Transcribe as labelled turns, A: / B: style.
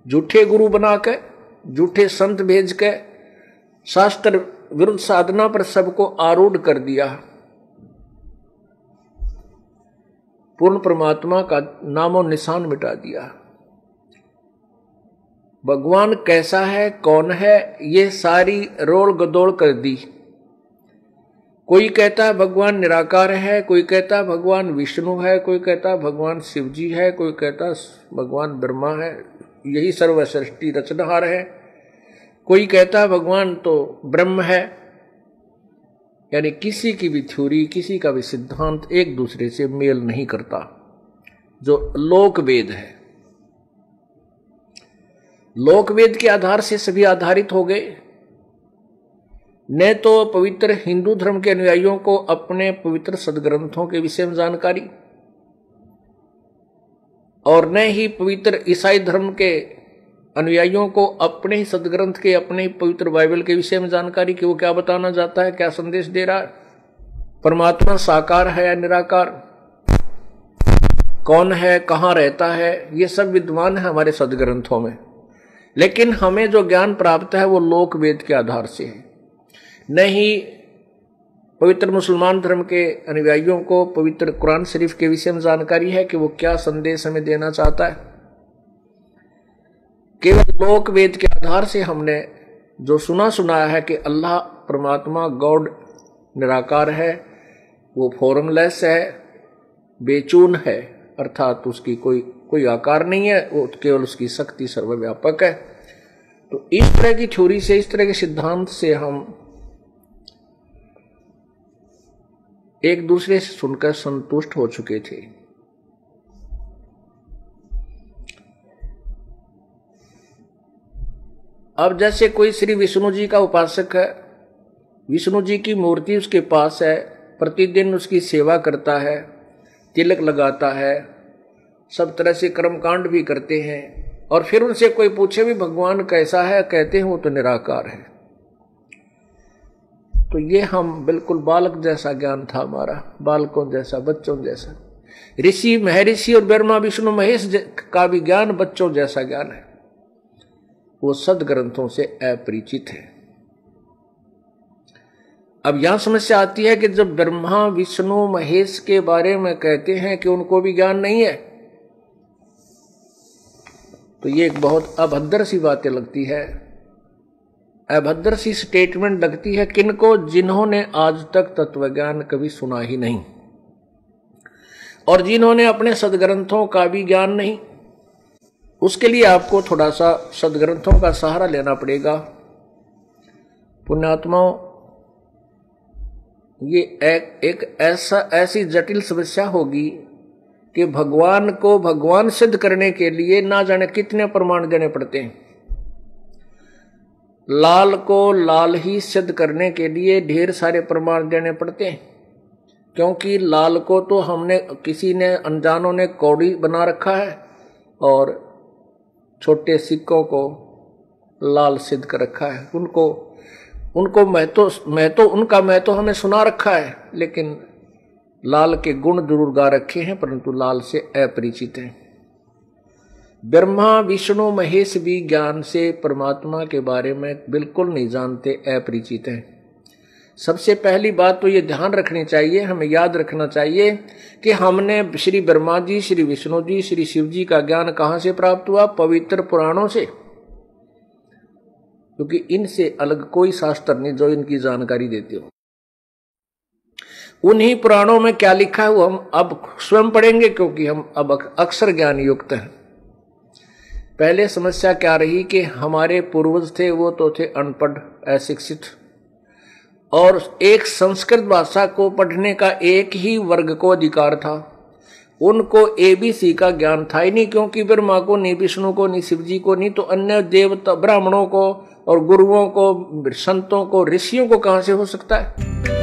A: झूठे गुरु बना के, झूठे संत भेज के शास्त्र विरुद्ध साधना पर सबको आरूढ़ कर दिया। पूर्ण परमात्मा का नामो निशान मिटा दिया। भगवान कैसा है, कौन है, ये सारी रोल गदोड़ कर दी। कोई कहता है भगवान निराकार है, कोई कहता है भगवान विष्णु है, कोई कहता है भगवान शिव जी है, कोई कहता है भगवान ब्रह्मा है, यही सर्वसृष्टि रचनहार है, कोई कहता है भगवान तो ब्रह्म है। यानी किसी की भी थ्योरी, किसी का भी सिद्धांत एक दूसरे से मेल नहीं करता। जो लोकवेद है, लोकवेद के आधार से सभी आधारित हो गए। न तो पवित्र हिंदू धर्म के अनुयायियों को अपने पवित्र सदग्रंथों के विषय में जानकारी, और न ही पवित्र ईसाई धर्म के अनुयायियों को अपने ही सदग्रंथ के, अपने ही पवित्र बाइबल के विषय में जानकारी कि वो क्या बताना चाहता है, क्या संदेश दे रहा है, परमात्मा साकार है या निराकार, कौन है, कहाँ रहता है, ये सब विद्वान है हमारे सदग्रंथों में। लेकिन हमें जो ज्ञान प्राप्त है वो लोकवेद के आधार से है। नहीं पवित्र मुसलमान धर्म के अनुयायियों को पवित्र कुरान शरीफ के विषय में जानकारी है कि वो क्या संदेश हमें देना चाहता है। केवल लोकवेद के आधार से हमने जो सुनाया है कि अल्लाह परमात्मा गॉड निराकार है, वो फॉर्मलेस है, बेचून है, अर्थात उसकी कोई आकार नहीं है, वो केवल उसकी शक्ति सर्वव्यापक है। तो इस तरह की थ्योरी से, इस तरह के सिद्धांत से हम एक दूसरे से सुनकर संतुष्ट हो चुके थे। अब जैसे कोई श्री विष्णु जी का उपासक है, विष्णु जी की मूर्ति उसके पास है, प्रतिदिन उसकी सेवा करता है, तिलक लगाता है, सब तरह से कर्मकांड भी करते हैं, और फिर उनसे कोई पूछे भी भगवान कैसा है, कहते हैं वो तो निराकार है। तो ये हम बिल्कुल बालक जैसा ज्ञान था हमारा, बालकों जैसा, बच्चों जैसा। ऋषि महर्षि और ब्रह्मा विष्णु महेश का भी ज्ञान बच्चों जैसा ज्ञान है, वो सदग्रंथों से अपरिचित है। अब यहां समस्या आती है कि जब ब्रह्मा विष्णु महेश के बारे में कहते हैं कि उनको भी ज्ञान नहीं है, तो ये एक बहुत अभद्र सी बातें लगती है, अभद्र सी स्टेटमेंट लगती है किनको, जिन्होंने आज तक तत्वज्ञान कभी सुना ही नहीं और जिन्होंने अपने सदग्रंथों का भी ज्ञान नहीं। उसके लिए आपको थोड़ा सा सदग्रंथों का सहारा लेना पड़ेगा। पुण्यात्माओं, ये एक ऐसी जटिल समस्या होगी कि भगवान को भगवान सिद्ध करने के लिए ना जाने कितने प्रमाण देने पड़ते हैं। लाल को लाल ही सिद्ध करने के लिए ढेर सारे प्रमाण देने पड़ते हैं, क्योंकि लाल को तो हमने, किसी ने, अनजानों ने कौड़ी बना रखा है और छोटे सिक्कों को लाल सिद्ध कर रखा है। उनको महत्व हमें सुना रखा है, लेकिन लाल के गुण जरूर गा रखे हैं, परंतु लाल से अपरिचित हैं। ब्रह्मा विष्णु महेश भी ज्ञान से परमात्मा के बारे में बिल्कुल नहीं जानते, अपरिचित हैं। सबसे पहली बात तो ये ध्यान रखनी चाहिए, हमें याद रखना चाहिए कि हमने श्री ब्रह्मा जी, श्री विष्णु जी, श्री शिव जी का ज्ञान कहां से प्राप्त हुआ? पवित्र पुराणों से, क्योंकि इनसे अलग कोई शास्त्र नहीं जो इनकी जानकारी देते हो। उन्हीं पुराणों में क्या लिखा है वो हम अब स्वयं पढ़ेंगे, क्योंकि हम अब अक्षर ज्ञान युक्त हैं। पहले समस्या क्या रही कि हमारे पूर्वज थे वो तो थे अनपढ़, अशिक्षित, और एक संस्कृत भाषा को पढ़ने का एक ही वर्ग को अधिकार था। उनको एबीसी का ज्ञान था ही नहीं, क्योंकि ब्रह्मा को नहीं, विष्णु को नहीं, शिव जी को नहीं, तो अन्य देवता ब्राह्मणों को और गुरुओं को, संतों को, ऋषियों को कहां से हो सकता है?